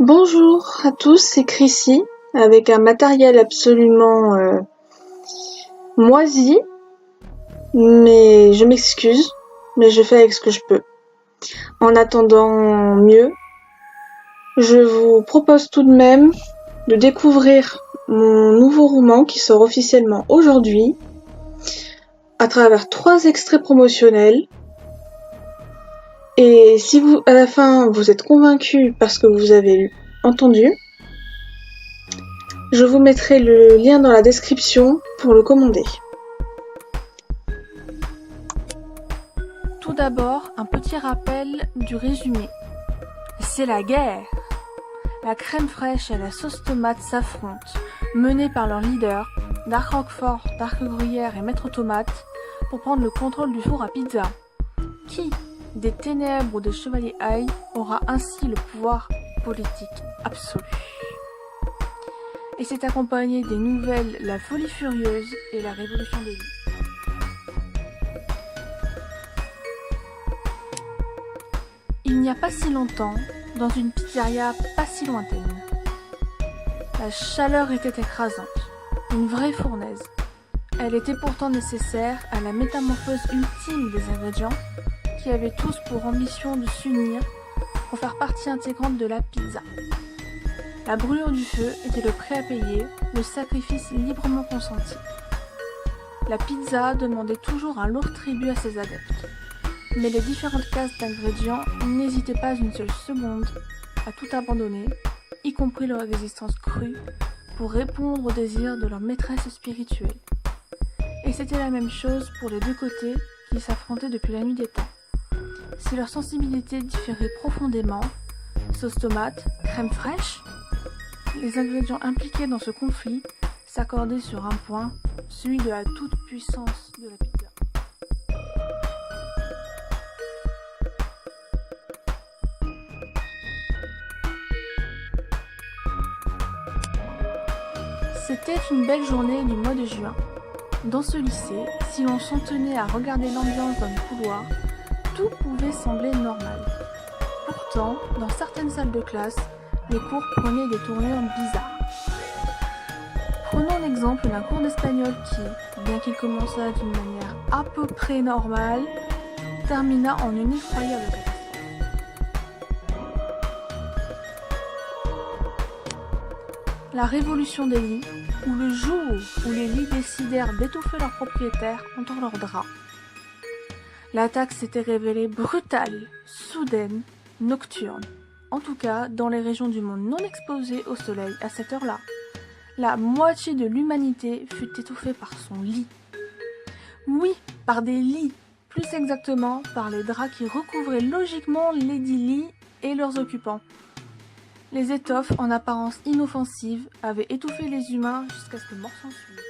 Bonjour à tous, c'est Chrissy, avec un matériel absolument moisi, mais je m'excuse, mais je fais avec ce que je peux. En attendant mieux, je vous propose tout de même de découvrir mon nouveau roman qui sort officiellement aujourd'hui, à travers 3 extraits promotionnels. Et si vous, à la fin, vous êtes convaincu parce que vous avez entendu, je vous mettrai le lien dans la description pour le commander. Tout d'abord, un petit rappel du résumé. C'est la guerre. La crème fraîche et la sauce tomate s'affrontent, menées par leurs leaders, Dark Roquefort, Dark Gruyère et Maître Tomate, pour prendre le contrôle du four à pizza. Qui, des ténèbres ou des chevaliers Aïe, aura ainsi le pouvoir politique absolu? Et c'est accompagné des nouvelles La Folie Furieuse et La Révolution des Lits. Il n'y a pas si longtemps, dans une pizzeria pas si lointaine. La chaleur était écrasante, une vraie fournaise. Elle était pourtant nécessaire à la métamorphose ultime des ingrédients qui avaient tous pour ambition de s'unir pour faire partie intégrante de la pizza. La brûlure du feu était le prix à payer, le sacrifice librement consenti. La pizza demandait toujours un lourd tribut à ses adeptes. Mais les différentes cases d'ingrédients n'hésitaient pas une seule seconde à tout abandonner, y compris leur existence crue, pour répondre aux désirs de leur maîtresse spirituelle. Et c'était la même chose pour les deux côtés qui s'affrontaient depuis la nuit des temps. Si leur sensibilité différait profondément, sauce tomate, crème fraîche, les ingrédients impliqués dans ce conflit s'accordaient sur un point, celui de la toute-puissance de la pizza. C'était une belle journée du mois de juin. Dans ce lycée, si l'on s'en tenait à regarder l'ambiance dans les couloirs, tout pouvait sembler normal. Pourtant, dans certaines salles de classe, les cours prenaient des tournures bizarres. Prenons l'exemple d'un cours d'espagnol qui, bien qu'il commençât d'une manière à peu près normale, termina en une effroyable catastrophe. La révolution des lits, ou le jour où les lits décidèrent d'étouffer leurs propriétaires entre leurs draps. L'attaque s'était révélée brutale, soudaine, nocturne. En tout cas, dans les régions du monde non exposées au soleil à cette heure-là. La moitié de l'humanité fut étouffée par son lit. Oui, par des lits, plus exactement par les draps qui recouvraient logiquement lesdits lits et leurs occupants. Les étoffes, en apparence inoffensives, avaient étouffé les humains jusqu'à ce que mort s'ensuive.